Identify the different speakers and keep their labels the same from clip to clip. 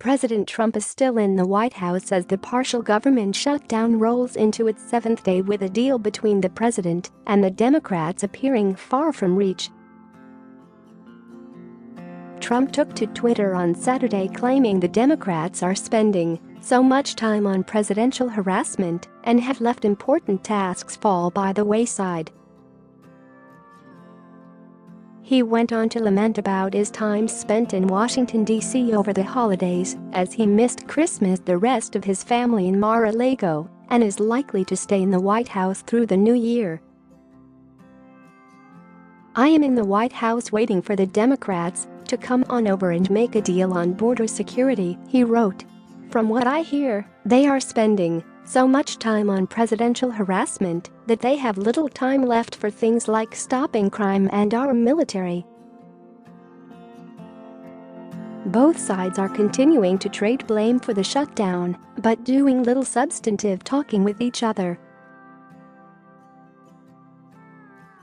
Speaker 1: President Trump is still in the White House as the partial government shutdown rolls into its seventh day, with a deal between the president and the Democrats appearing far from reach. Trump took to Twitter on Saturday claiming the Democrats are spending so much time on presidential harassment and have left important tasks fall by the wayside. He went on to lament about his time spent in Washington, D.C. over the holidays, as he missed Christmas, the rest of his family in Mar-a-Lago, and is likely to stay in the White House through the new year. "I am in the White House waiting for the Democrats to come on over and make a deal on border security," he wrote. "From what I hear, they are spending so much time on presidential harassment that they have little time left for things like stopping crime and our military." Both sides are continuing to trade blame for the shutdown, but doing little substantive talking with each other.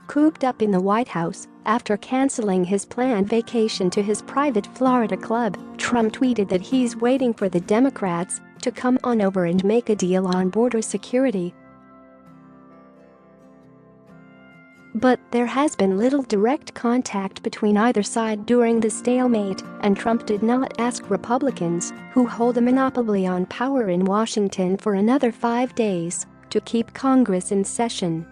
Speaker 1: Cooped up in the White House after canceling his planned vacation to his private Florida club, Trump tweeted that he's waiting for the Democrats to come on over and make a deal on border security. But there has been little direct contact between either side during the stalemate, and Trump did not ask Republicans, who hold a monopoly on power in Washington, for another 5 days to keep Congress in session.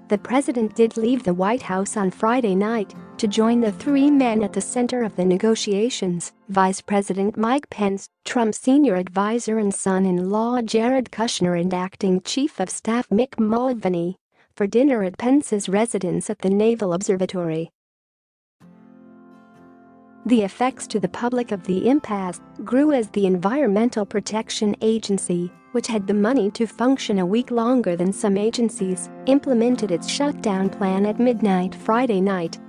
Speaker 1: The president did leave the White House on Friday night to join the three men at the center of the negotiations: Vice President Mike Pence, Trump's senior advisor and son-in-law Jared Kushner, and acting chief of staff Mick Mulvaney, for dinner at Pence's residence at the Naval Observatory. The effects to the public of the impasse grew as the Environmental Protection Agency, which had the money to function a week longer than some agencies, implemented its shutdown plan at midnight Friday night.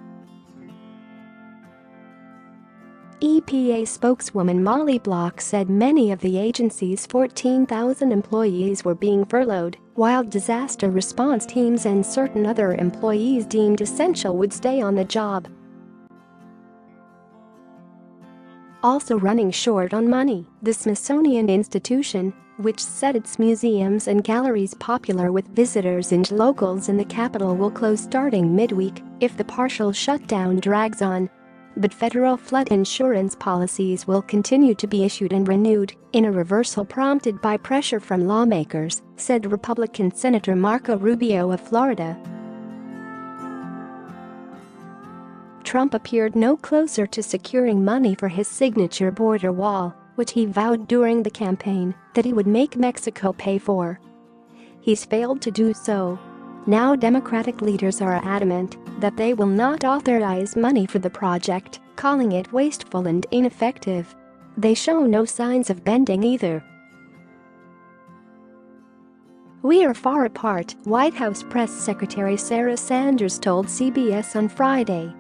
Speaker 1: EPA spokeswoman Molly Block said many of the agency's 14,000 employees were being furloughed, while disaster response teams and certain other employees deemed essential would stay on the job. Also running short on money, the Smithsonian Institution, which said its museums and galleries popular with visitors and locals in the capital, will close starting midweek if the partial shutdown drags on. But federal flood insurance policies will continue to be issued and renewed, in a reversal prompted by pressure from lawmakers, said Republican Senator Marco Rubio of Florida. Trump appeared no closer to securing money for his signature border wall, which he vowed during the campaign that he would make Mexico pay for. He's failed to do so. Now Democratic leaders are adamant that they will not authorize money for the project, calling it wasteful and ineffective. They show no signs of bending either. "We are far apart," White House Press Secretary Sarah Sanders told CBS on Friday.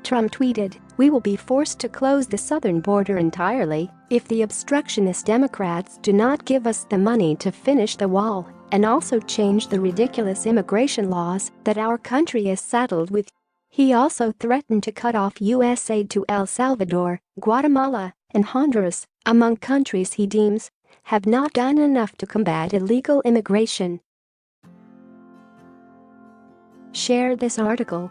Speaker 1: Trump tweeted, "We will be forced to close the southern border entirely if the obstructionist Democrats do not give us the money to finish the wall and also change the ridiculous immigration laws that our country is saddled with." He also threatened to cut off U.S. aid to El Salvador, Guatemala, and Honduras, among countries he deems have not done enough to combat illegal immigration. Share this article.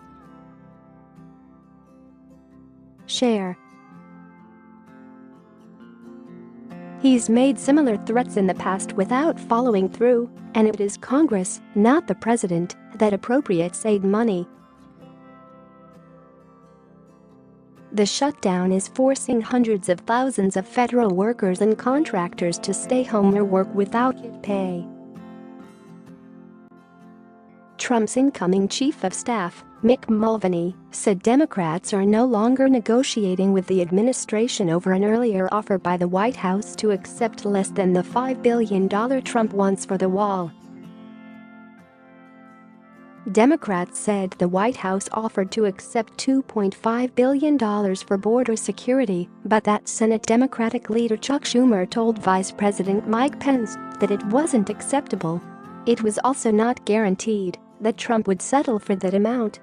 Speaker 1: Share. He's made similar threats in the past without following through, and it is Congress, not the president, that appropriates aid money. The shutdown is forcing hundreds of thousands of federal workers and contractors to stay home or work without pay. Trump's incoming chief of staff, Mick Mulvaney, said Democrats are no longer negotiating with the administration over an earlier offer by the White House to accept less than the $5 billion Trump wants for the wall. Democrats said the White House offered to accept $2.5 billion for border security, but that Senate Democratic leader Chuck Schumer told Vice President Mike Pence that it wasn't acceptable. It was also not guaranteed that Trump would settle for that amount.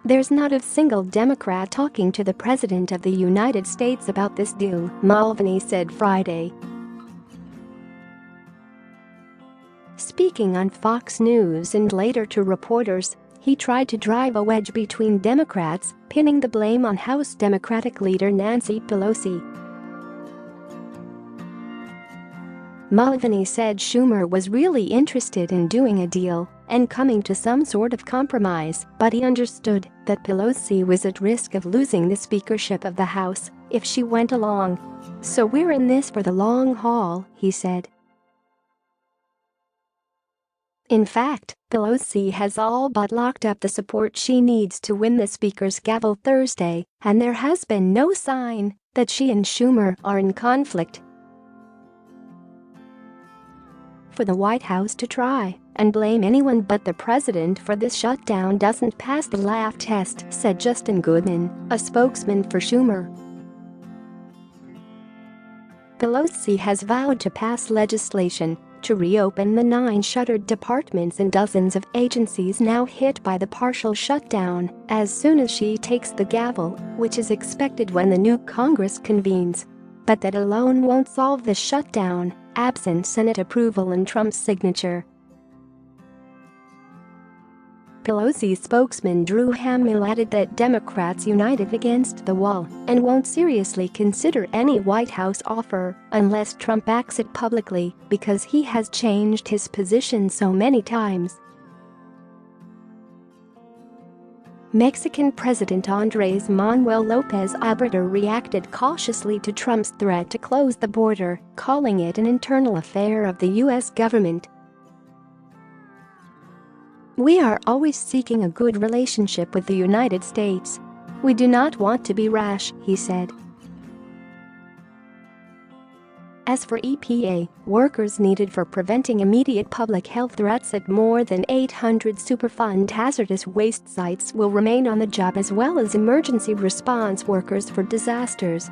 Speaker 1: "There's not a single Democrat talking to the President of the United States about this deal," Mulvaney said Friday. Speaking on Fox News and later to reporters, he tried to drive a wedge between Democrats, pinning the blame on House Democratic leader Nancy Pelosi. Mulvaney said Schumer was really interested in doing a deal and coming to some sort of compromise, but he understood that Pelosi was at risk of losing the speakership of the House if she went along. "So we're in this for the long haul," he said. In fact, Pelosi has all but locked up the support she needs to win the Speaker's gavel Thursday, and there has been no sign that she and Schumer are in conflict. For the White House to try and blame anyone but the president for this shutdown doesn't pass the laugh test, said Justin Goodman, a spokesman for Schumer. Pelosi has vowed to pass legislation to reopen the 9 shuttered departments and dozens of agencies now hit by the partial shutdown as soon as she takes the gavel, which is expected when the new Congress convenes. But that alone won't solve the shutdown, absent Senate approval and Trump's signature. Pelosi's spokesman Drew Hamill added that Democrats united against the wall and won't seriously consider any White House offer unless Trump backs it publicly because he has changed his position so many times. Mexican President Andrés Manuel López Obrador reacted cautiously to Trump's threat to close the border, calling it an internal affair of the U.S. government. "We are always seeking a good relationship with the United States. We do not want to be rash," he said. As for EPA, workers needed for preventing immediate public health threats at more than 800 Superfund hazardous waste sites will remain on the job, as well as emergency response workers for disasters